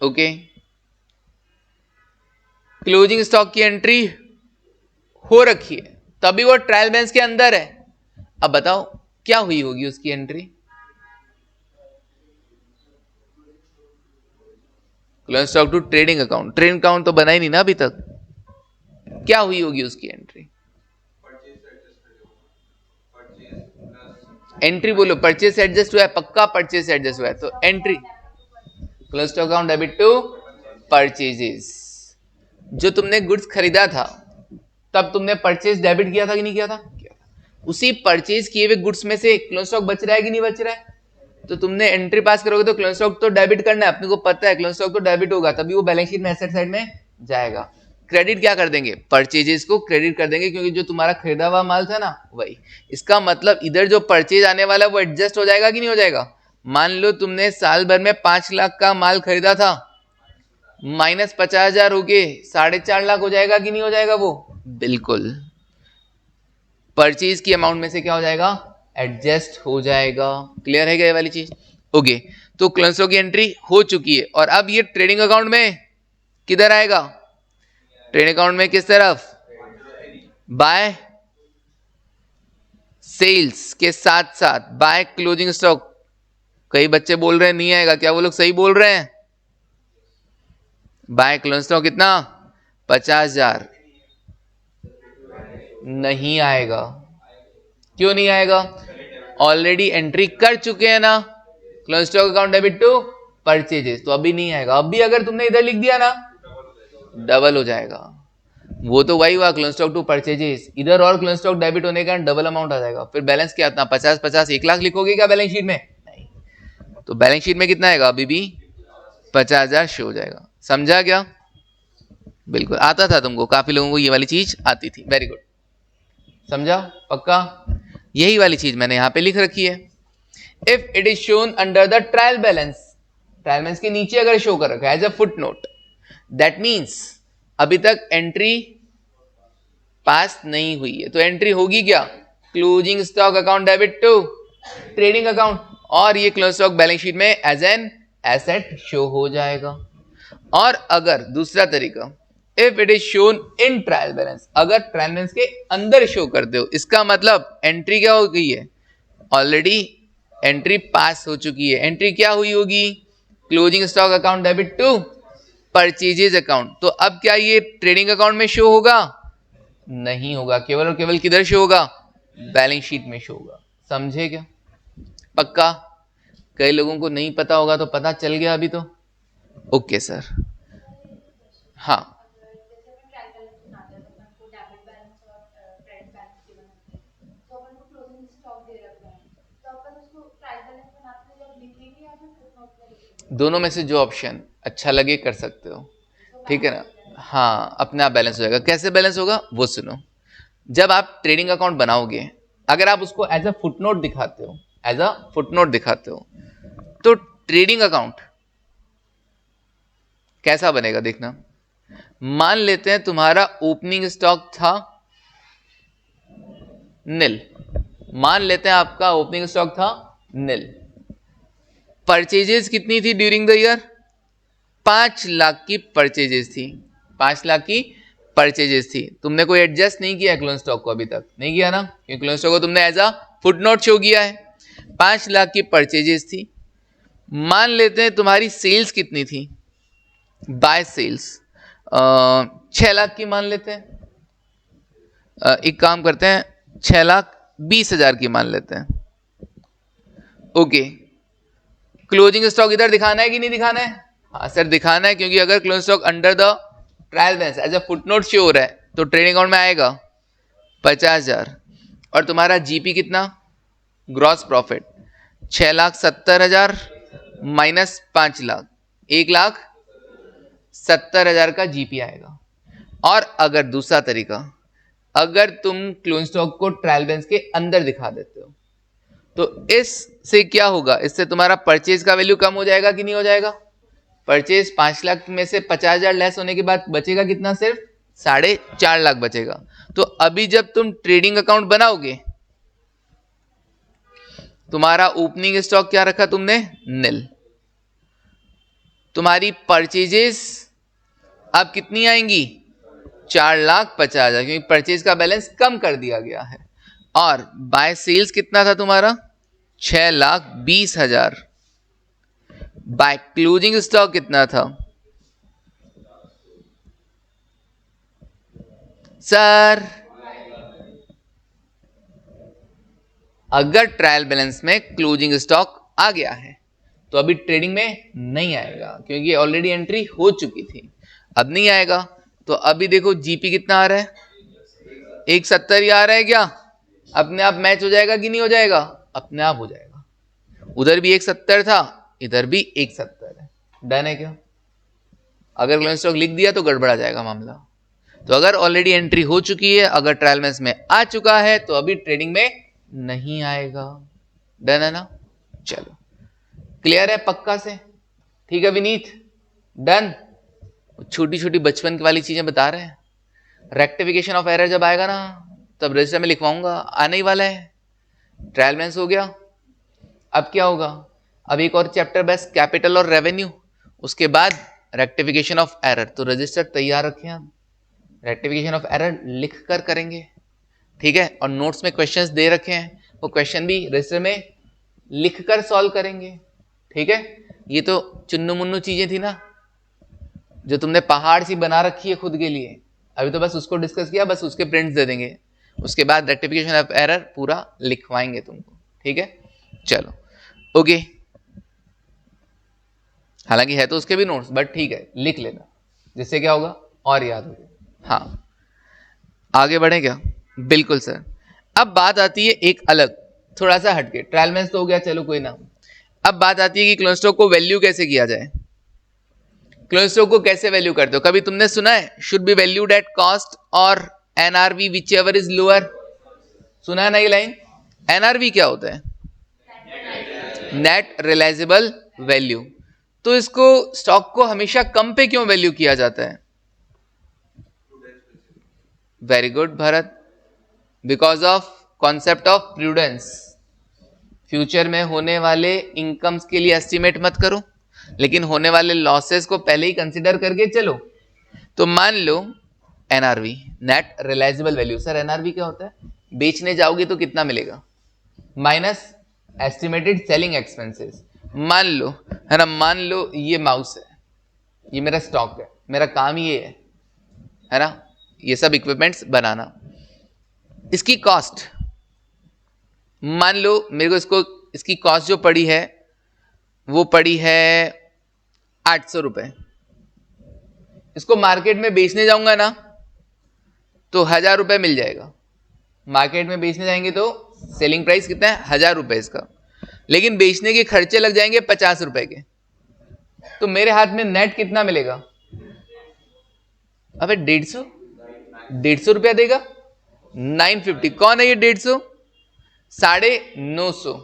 ओके, क्लोजिंग स्टॉक की एंट्री हो रखी है, तभी वो ट्रायल बैलेंस के अंदर है। अब बताओ क्या हुई होगी उसकी entry? Closing stock to trading account, trading account तो बना ही नहीं ना अभी तक, क्या हुई होगी उसकी एंट्री? एंट्री बोलो, परचेज से एडजस्ट हुआ है, पक्का परचेज से एडजस्ट हुआ है, तो entry closing stock account debit to purchases. जो तुमने गुड्स खरीदा था तब तुमने परचेज डेबिट किया था कि नहीं किया था? किया था। उसी परचेज किए हुए गुड्स में से क्लोजिंग स्टॉक बच रहा है कि नहीं बच रहा है? तो तुमने एंट्री पास करोगे तो क्लोजिंग स्टॉक तो डेबिट करना है, अपने को पता है क्लोजिंग स्टॉक तो डेबिट होगा, तभी वो बैलेंस शीट में एसेट साइड में जाएगा। क्रेडिट क्या कर देंगे? परचेजेस को क्रेडिट कर देंगे, क्योंकि जो तुम्हारा खरीदा हुआ माल था ना वही। इसका मतलब इधर जो परचेज आने वाला है वो एडजस्ट हो जाएगा कि नहीं हो जाएगा? मान लो तुमने साल भर में 5 लाख का माल खरीदा था, माइनस 50,000 हो गए, 4.5 लाख हो जाएगा कि नहीं हो जाएगा? वो बिल्कुल परचेज की अमाउंट में से क्या हो जाएगा? एडजस्ट हो जाएगा। क्लियर है क्या ये वाली चीज? ओके, तो क्लोजिंग स्टॉक की एंट्री हो चुकी है, और अब ये ट्रेडिंग अकाउंट में किधर आएगा? ट्रेडिंग अकाउंट में किस तरफ? बाय सेल्स के साथ साथ बाय क्लोजिंग स्टॉक। कई बच्चे बोल रहे हैं नहीं आएगा, क्या वो लोग सही बोल रहे हैं? बाय क्लोजिंग स्टॉक कितना? 50,000 नहीं आएगा। क्यों नहीं आएगा? ऑलरेडी एंट्री कर चुके हैं ना, closing stock account debit to purchases, तो अभी नहीं आएगा। अभी अगर तुमने इधर लिख दिया ना डबल हो जाएगा। वो तो वही हुआ क्लोजिंग स्टॉक टू परचेजेस, इधर और क्लोजिंग स्टॉक डेबिट होने का डबल अमाउंट आ जाएगा। फिर बैलेंस क्या था? 50-50 1 लाख लिखोगे क्या बैलेंस शीट में? नहीं, तो बैलेंस शीट में कितना आएगा? अभी भी 50,000 शो हो जाएगा। समझा क्या? बिल्कुल आता था तुमको, काफी लोगों को ये वाली चीज आती थी। वेरी गुड, समझा पक्का? यही वाली चीज मैंने यहां पे लिख रखी है। If it is shown under the trial balance, trial balance के नीचे अगर शो कर रखा है as a footnote, that means अभी तक एंट्री पास नहीं हुई है, तो एंट्री होगी क्या? Closing stock account debit to trading account, और ये क्लोजिंग स्टॉक बैलेंस शीट में एज एन एसेट शो हो जाएगा। और अगर दूसरा तरीका, if it is shown in trial balance, अगर ट्रायल बैलेंस के अंदर शो करते हो, इसका मतलब एंट्री क्या हो गई है? ऑलरेडी एंट्री पास हो चुकी है। एंट्री क्या हुई होगी? Closing stock account debit to purchases account. तो अब क्या ये ट्रेडिंग अकाउंट में शो होगा? नहीं होगा, केवल और केवल किधर शो होगा? बैलेंस शीट में शो होगा। समझे क्या? पक्का? कई लोगों को नहीं पता होगा तो पता चल गया अभी तो। Okay sir. हाँ, दोनों में से जो ऑप्शन अच्छा लगे कर सकते हो, ठीक है ना? हाँ, अपने आप बैलेंस हो जाएगा। कैसे बैलेंस होगा वो सुनो। जब आप ट्रेडिंग अकाउंट बनाओगे, अगर आप उसको एज अ फुटनोट दिखाते हो, एज अ फुटनोट दिखाते हो, तो ट्रेडिंग अकाउंट कैसा बनेगा देखना। मान लेते हैं तुम्हारा ओपनिंग स्टॉक था नील, मान लेते हैं आपका ओपनिंग स्टॉक था नील। परचेजेस कितनी थी ड्यूरिंग द ईयर? 5 लाख की परचेजेस थी, 5 लाख की परचेजेस थी। तुमने कोई एडजस्ट नहीं किया क्लोजिंग स्टॉक को, अभी तक नहीं किया ना, क्योंकि क्लोजिंग स्टॉक को तुमने एज अ फुटनोट शो किया है। 5 लाख की परचेजेस थी। मान लेते हैं तुम्हारी सेल्स कितनी थी? बाय सेल्स 6 लाख की मान लेते हैं। एक काम करते हैं, 6,20,000 की मान लेते हैं। ओके, क्लोजिंग स्टॉक इधर दिखाना है कि नहीं दिखाना है? हाँ सर दिखाना है, क्योंकि अगर closing stock under the trial balance as a footnote show हो रहा है तो ट्रेडिंग अकाउंट में आएगा 50,000 और तुम्हारा जीपी कितना, ग्रॉस प्रॉफिट 6,70,000 माइनस 5 लाख, 1,70,000 का जीपी आएगा। और अगर दूसरा तरीका, अगर तुम क्लोजिंग स्टॉक को ट्रायल बैलेंस के अंदर दिखा देते हो तो इससे क्या होगा, इससे तुम्हारा परचेज का वैल्यू कम हो जाएगा कि नहीं हो जाएगा? परचेज 5 लाख में से 50,000 लेस होने के बाद बचेगा कितना, सिर्फ 4.5 लाख बचेगा। तो अभी जब तुम ट्रेडिंग अकाउंट बनाओगे, तुम्हारा ओपनिंग स्टॉक क्या रखा तुमने, निल। तुम्हारी परचेजेस अब कितनी आएंगी, 4,50,000, क्योंकि परचेज का बैलेंस कम कर दिया गया है। और बाय सेल्स कितना था तुम्हारा, 6,20,000। बाय क्लोजिंग स्टॉक कितना था सर? अगर ट्रायल बैलेंस में क्लोजिंग स्टॉक आ गया है तो अभी ट्रेडिंग में नहीं आएगा, क्योंकि ऑलरेडी एंट्री हो चुकी थी, अब नहीं आएगा। तो अभी देखो जीपी कितना आ रहा है, 170 ही आ रहा है क्या? अपने आप मैच हो जाएगा कि नहीं हो जाएगा? अपने आप हो जाएगा। उधर भी 170 था, इधर भी 170 है, डन है क्या? अगर क्लोजिंग स्टॉक लिख दिया तो गड़बड़ा जाएगा मामला। तो अगर ऑलरेडी एंट्री हो चुकी है, अगर ट्रायल बैलेंस में आ चुका है तो अभी ट्रेडिंग में नहीं आएगा, डन है ना? चलो क्लियर है पक्का से? ठीक है विनीत, डन। छोटी छोटी बचपन की वाली चीजें बता रहे हैं। रेक्टिफिकेशन ऑफ एरर जब आएगा ना तब रजिस्टर में लिखवाऊंगा, आने ही वाला है। ट्रायल बैलेंस हो गया, अब क्या होगा, अब एक और चैप्टर बस कैपिटल और रेवेन्यू, उसके बाद रेक्टिफिकेशन ऑफ एरर। तो रजिस्टर तैयार रखें आप, रेक्टिफिकेशन ऑफ एरर लिख कर करेंगे, ठीक है? और नोट्स में क्वेश्चंस दे रखे हैं, वो क्वेश्चन भी रजिस्टर में लिख कर सॉल्व करेंगे, ठीक है? ये तो चुन्नू मुन्नू चीजें थी ना जो तुमने पहाड़ सी बना रखी है खुद के लिए, अभी तो बस उसको डिस्कस किया, बस उसके प्रिंट्स दे देंगे, उसके बाद रेक्टिफिकेशन ऑफ एरर पूरा लिखवाएंगे तुमको, ठीक है? चलो ओके। हालांकि है तो उसके भी नोट्स, बट ठीक है लिख लेना, जिससे क्या होगा और याद होगा। हाँ आगे बढ़े क्या? बिल्कुल सर। अब बात आती है एक अलग, थोड़ा सा हटके, ट्रायल बैलेंस तो हो गया, चलो कोई ना। अब बात आती है कि क्लोजिंग स्टॉक को वैल्यू कैसे किया जाए। क्लोजिंग स्टॉक को कैसे वैल्यू करते हो? कभी तुमने सुना है should be valued at cost और NRV whichever is lower? सुना है ना ये लाइन? एनआरवी क्या होता है? Net realisable value. तो इसको स्टॉक को हमेशा कम पे क्यों वैल्यू किया जाता है? Very good Bharat, because of concept of prudence. Future में होने वाले इनकम्स के लिए एस्टिमेट मत करो, लेकिन होने वाले लॉसेस को पहले ही कंसिडर करके चलो। तो मान लो NRV, net realisable value. Sir NRV क्या होता है? बेचने जाओगे तो कितना मिलेगा, माइनस एस्टिमेटेड सेलिंग एक्सपेंसेस। मान लो, है ना, मान लो ये माउस है, ये मेरा स्टॉक है, मेरा काम ये है ना, ये सब इक्विपमेंट्स बनाना। इसकी कॉस्ट मान लो मेरे को, इसकी कॉस्ट जो पड़ी है वो पड़ी है 800 रुपए। इसको मार्केट में बेचने जाऊंगा ना तो 1,000 रुपए मिल जाएगा। मार्केट में बेचने जाएंगे तो सेलिंग प्राइस कितना है, 1,000 रुपए इसका, लेकिन बेचने के खर्चे लग जाएंगे 50 रुपए के। तो मेरे हाथ में नेट कितना मिलेगा? अबे 150 रुपया देगा, 950। कौन है ये 150? 950,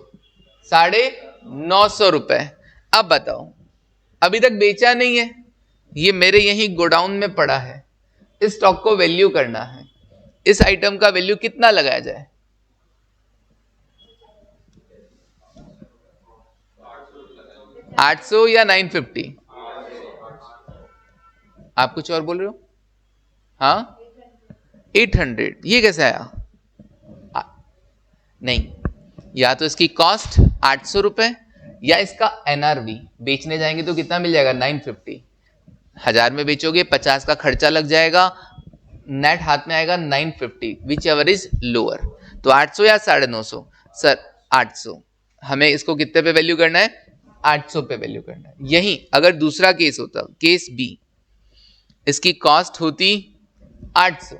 950 रुपए। अब बताओ, अभी तक बेचा नहीं है, ये मेरे यहीं गोडाउन में पड़ा है, इस स्टॉक को वैल्यू करना है, इस आइटम का वैल्यू कितना लगाया जाए? 800 या 950? आप कुछ और बोल रहे हो? हाँ 800। ये कैसे आया? नहीं, या तो इसकी कॉस्ट 800 रुपए या इसका एनआरवी। बेचने जाएंगे तो कितना मिल जाएगा, 950। 1,000 में बेचोगे, 50 का खर्चा लग जाएगा, नेट हाथ में आएगा 950, विच एवर इज लोअर। तो 800 या 950? सर 800। हमें इसको कितने पे वैल्यू करना है? 800 पे वैल्यू करना है। यही अगर दूसरा केस होता, केस बी, इसकी कॉस्ट होती 800,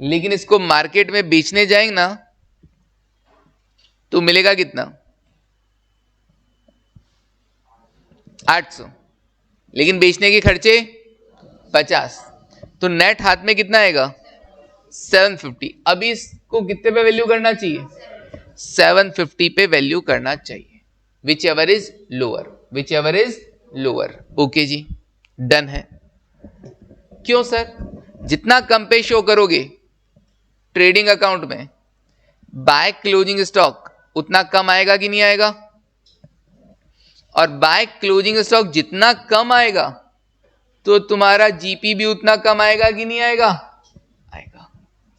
लेकिन इसको मार्केट में बेचने जाएंगे ना तो मिलेगा कितना, 800, लेकिन बेचने के खर्चे 50, तो नेट हाथ में कितना आएगा, 750। अभी इसको कितने पे वैल्यू करना चाहिए, 750 पे वैल्यू करना चाहिए, whichever is lower, whichever is lower. Okay जी, डन है। क्यों सर, जितना कम पे शो करोगे ट्रेडिंग अकाउंट में बाय क्लोजिंग स्टॉक उतना कम आएगा कि नहीं आएगा, और बाय क्लोजिंग स्टॉक जितना कम आएगा तो तुम्हारा जीपी भी उतना कम आएगा कि नहीं आएगा, आएगा।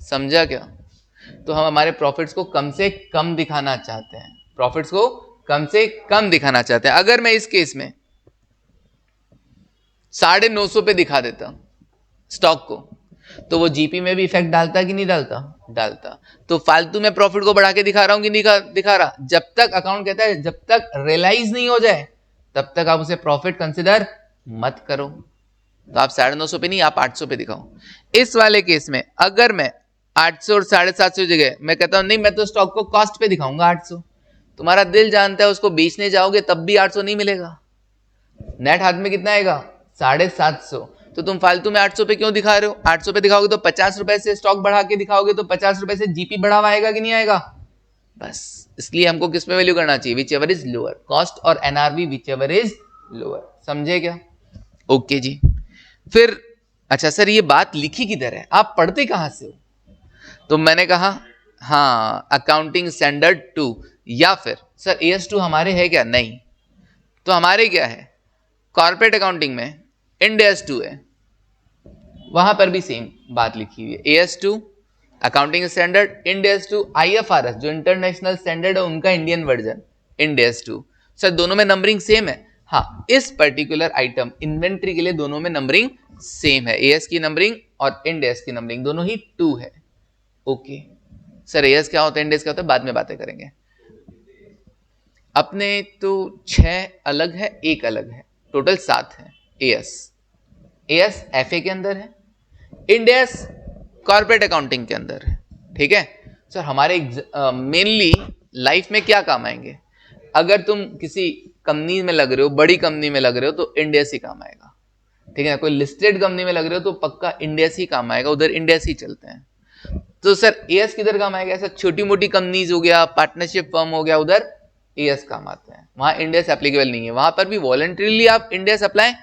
समझा क्या? तो हम हमारे प्रॉफिट्स को कम से कम दिखाना चाहते हैं, प्रॉफिट्स को कम से कम दिखाना चाहते हैं। अगर मैं इस केस में 950 पे दिखा देता स्टॉक को, तो वो जीपी में भी इफेक्ट डालता कि नहीं डालता, डालता। तो फालतू में प्रॉफिट को बढ़ा के दिखा रहा हूं कि नहीं दिखा रहा, जब तक अकाउंट कहता है जब तक रियलाइज नहीं हो जाए तब तक आप उसे प्रॉफिट कंसिडर मत करो। तो आप 950 पे नहीं, आप 800 पे दिखाओ। इस वाले केस में अगर मैं 800 और 750 जगह मैं कहता हूं नहीं, मैं तो स्टॉक को कॉस्ट पे दिखाऊंगा 800, तुम्हारा दिल जानता है उसको बेचने जाओगे तब भी 800 नहीं मिलेगा, नेट हाथ में कितना आएगा, 750। तो तुम फालतू में 800 पे क्यों दिखा रहे हो? 800 पे दिखाओगे तो 50 रुपए से स्टॉक बढ़ा के दिखाओगे तो 50 रुपए से जीपी बढ़ावा आएगा कि नहीं आएगा? बस इसलिए हमको किस पे वैल्यू करना चाहिए, whichever is lower, cost और NRV whichever is lower. समझे क्या? ओके जी। फिर अच्छा सर ये बात लिखी किधर है, आप पढ़ते कहां से हो? तो मैंने कहा हाँ अकाउंटिंग स्टैंडर्ड 2, या फिर सर AS2 हमारे है क्या? नहीं, तो हमारे क्या है, कॉर्पोरेट अकाउंटिंग में इंड AS2 है, वहां पर भी सेम बात लिखी हुई है, AS2 accounting standard, Ind AS2, IFRS जो इंटरनेशनल स्टैंडर्ड है उनका Indian version end AS2। Sir दोनों में नंबरिंग सेम है? हाँ, इस पर्टिकुलर आइटम इन्वेंट्री के लिए दोनों में नंबरिंग सेम है, AS की नंबरिंग और इंड AS की नंबरिंग दोनों ही 2 है। ओके सर AS क्या होता है, इंड AS क्या होता है, बाद में बातें करेंगे। अपने तो 6 अलग है, एक अलग है, टोटल 7 है। AS FA के अंदर है, इंड AS कॉर्पोरेट अकाउंटिंग के अंदर है। ठीक है सर, हमारे मेनली लाइफ में क्या काम आएंगे? अगर तुम किसी कंपनी में लग रहे हो, बड़ी कंपनी में लग रहे हो तो इंड AS ही काम आएगा। ठीक है, कोई लिस्टेड कंपनी में लग रहे हो तो पक्का इंड AS ही काम आएगा, उधर इंड AS ही चलते हैं। तो सर AS किधर काम आएगा? ऐसा छोटी मोटी कंपनीज हो गया, पार्टनरशिप फर्म हो गया, उधर AS काम आता है, वहां इंड AS एप्लीकेबल नहीं है। वहां पर भी वॉलंटरीली आप इंड AS अप्लाई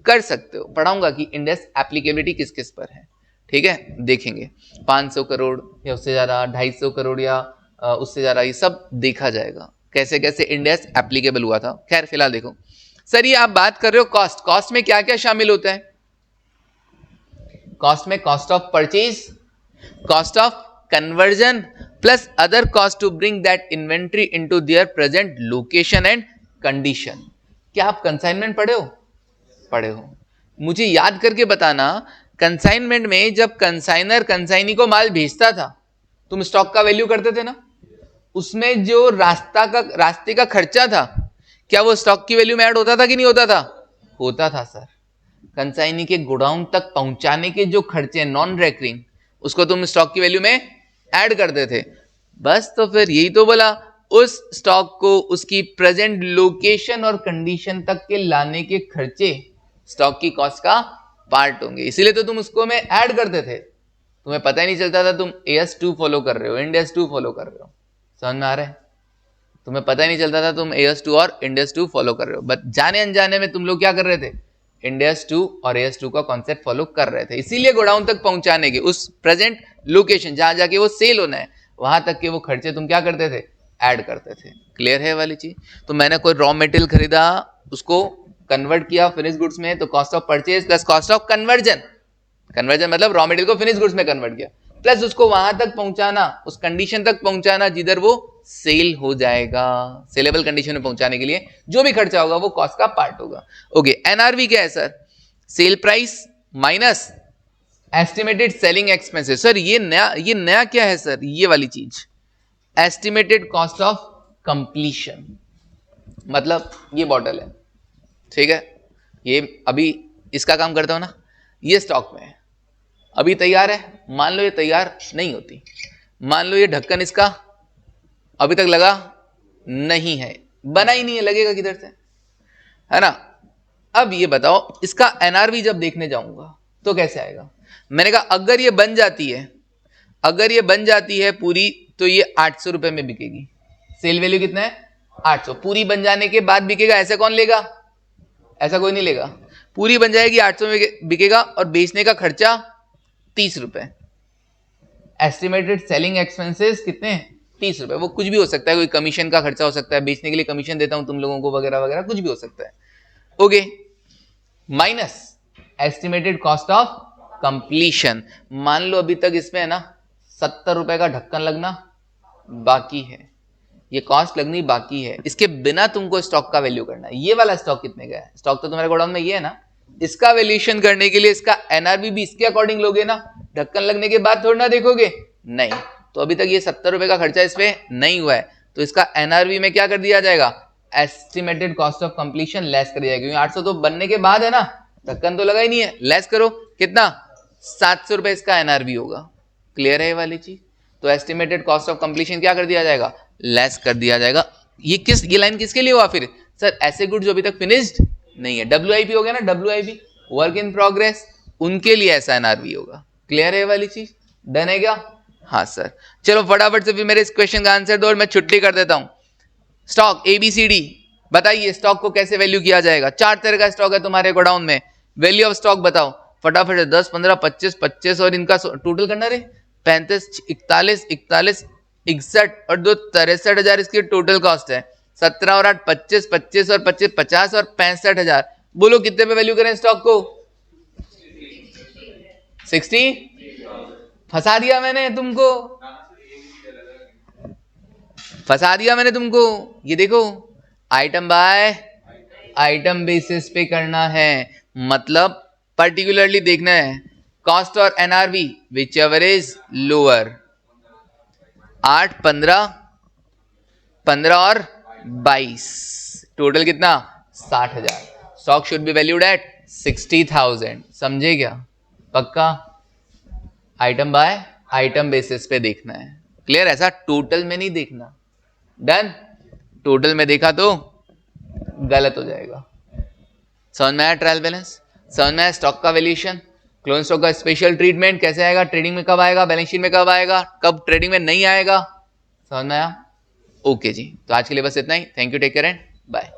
कर सकते हो, पढ़ाऊंगा कि इंड AS एप्लीकेबिलिटी किस किस पर है। ठीक है, देखेंगे 500 करोड़ या उससे ज्यादा, 250 करोड़ या उससे ज्यादा, ये सब देखा जाएगा कैसे कैसे इंड AS एप्लीकेबल हुआ था। खैर फिलहाल देखो सर, ये आप बात कर रहे हो कॉस्ट, कॉस्ट में क्या क्या शामिल होता है? कॉस्ट में cost of purchase, cost of conversion plus other cost to bring that inventory into their present location and condition. क्या आप कंसाइनमेंट पढ़े हो? पढ़े हो? मुझे याद करके बताना, कंसाइनमेंट में जब कंसाइनर कंसाइनी को माल भेजता था तुम स्टॉक का वैल्यू करते थे ना, उसमें जो रास्ते का खर्चा था क्या वो स्टॉक की वैल्यू में ऐड होता था कि नहीं होता था? होता था सर। कंसाइनी के गोडाउन तक पहुंचाने के जो खर्चे नॉन रेकरिंग, उसको तुम स्टॉक की वैल्यू में ऐड करते थे। बस तो फिर यही तो बोला, उस स्टॉक को उसकी प्रेजेंट लोकेशन और कंडीशन तक के लाने के खर्चे स्टॉक की कॉस्ट का पार्ट होंगे, इसीलिए तो तुम उसको में ऐड करते थे। तुम्हें पता ही नहीं चलता था तुम AS2 फॉलो कर रहे हो, इंड AS2 फॉलो कर रहे हो। समझ में आ रहा है? तुम्हें पता ही नहीं चलता था तुम AS2 और इंड AS2 फॉलो कर रहे हो, बट जाने अनजाने में तुम लोग क्या कर रहे थे, इंड AS2 और AS2 का कॉन्सेप्ट फॉलो कर रहे थे। इसीलिए गोडाउन तक पहुंचाने के, उस प्रेजेंट लोकेशन जहां जाके वो सेल होना है, वहां तक के वो खर्चे तुम क्या करते थे, ऐड करते थे। क्लियर है वाली चीज? तो मैंने कोई रॉ मटेरियल खरीदा, उसको कन्वर्ट किया फिनिश गुड्स में, तो cost of purchase plus cost of conversion, conversion मतलब रॉ मटेरियल को फिनिश गुड्स में कन्वर्ट किया, प्लस उसको वहां तक पहुंचाना, उस कंडीशन तक पहुंचाना जिधर वो सेल हो जाएगा, सेलेबल कंडीशन में पहुंचाने के लिए जो भी खर्चा होगा वो कॉस्ट का पार्ट होगा। ओके, एनआरवी क्या है sir? Sale price minus estimated selling expenses. Sir ये नया क्या है सर? ये वाली चीज, एस्टिमेटेड कॉस्ट ऑफ कंप्लीशन। मतलब ये बॉटल है, ठीक है, ये अभी इसका काम करता हूं ना, ये स्टॉक में है, अभी तैयार है, मान लो ये तैयार नहीं होती, मान लो ये ढक्कन इसका अभी तक लगा नहीं है, बना ही नहीं है, लगेगा किधर से, है ना। अब ये बताओ इसका एनआरवी जब देखने जाऊंगा तो कैसे आएगा। मैंने कहा अगर ये बन जाती है, अगर ये बन जाती है पूरी, तो ये 800 रुपए में बिकेगी। सेल वैल्यू कितना है 800, पूरी बन जाने के बाद बिकेगा, ऐसे कौन लेगा, ऐसा कोई नहीं लेगा, पूरी बन जाएगी 800 में बिकेगा, और बेचने का खर्चा 30 रुपए। एस्टिमेटेड सेलिंग एक्सपेंसेस कितने, 30 रुपए। वो कुछ भी हो सकता है, कोई कमीशन का खर्चा हो सकता है, बेचने के लिए कमीशन देता हूं तुम लोगों को वगैरह वगैरह, कुछ भी हो सकता है। Okay, minus estimated cost of completion, मान लो अभी तक इसमें है ना 70 रुपए का ढक्कन लगना बाकी है, ये कॉस्ट लगनी बाकी है, इसके बिना तुमको स्टॉक का वैल्यू करना है। ये वाला स्टॉक कितने का है, स्टॉक तो तुम्हारे गोडाउन में ये है ना, इसका वैल्यूएशन करने के लिए इसका एनआरवी भी इसके अकॉर्डिंग लोगे ना, ढक्कन लगने के बाद थोड़ा ना देखोगे, नहीं। तो अभी तक ये 70 रुपए का खर्चा इस पे नहीं हुआ है, तो इसका एनआरवी में क्या कर दिया जाएगा, estimated cost of completion less कर दिया जाएगा, क्योंकि 800 तो बनने के बाद है ना, ढक्कन तो लगा ही नहीं है, लेस करो कितना, 700 रुपए इसका एनआरवी होगा। क्लियर है ये वाली चीज। तो एस्टिमेटेड कॉस्ट ऑफ कंप्लीशन क्या कर दिया जाएगा, लेस कर दिया जाएगा। ये लाइन किसके लिए हुआ फिर, सर ऐसे गुड जो अभी तक फिनिश्ड नहीं है, WIP हो गया ना, WIP वर्क इन प्रोग्रेस, उनके लिए ऐसा एनआरवी होगा। क्लियर है ये वाली चीज, डन है क्या, हाँ सर। चलो फटाफट से फिर मेरे इस क्वेश्चन का आंसर दो और मैं छुट्टी कर देता हूं। स्टॉक ABCD बताइए, स्टॉक को कैसे वैल्यू किया जाएगा। 4 तरह का स्टॉक है तुम्हारे गोडाउन में, वैल्यू ऑफ स्टॉक बताओ फटाफट से, 10 15 25 25 और इनका टोटल करना रे, 35 41 41 61 और 2 63,000 इसकी टोटल कॉस्ट है। 17 और 8 25 25 और 25 50 और 65,000। बोलो कितने पे वैल्यू करें स्टॉक को, 60। फंसा दिया मैंने तुमको, फंसा दिया मैंने तुमको। ये देखो आइटम बाय आइटम बेसिस पे करना है, मतलब पर्टिकुलरली देखना है कॉस्ट और NRV whichever is lower. 8 15 15 और 22 टोटल कितना 60,000। Stock should be valued eight 60,000। समझे क्या, पक्का। आइटम बाय आइटम बेसिस पे देखना है, क्लियर। ऐसा टोटल में नहीं देखना, डन। टोटल में देखा तो गलत हो जाएगा। समझ में आया ट्रायल बैलेंस, समझ में आया स्टॉक का वैल्यूएशन, क्लोजिंग स्टॉक का स्पेशल ट्रीटमेंट कैसे आएगा, ट्रेडिंग में कब आएगा, बैलेंस शीट में कब आएगा, कब ट्रेडिंग में नहीं आएगा, समझ में आया। ओके जी, तो आज के लिए बस इतना ही। Thank you, take care and bye.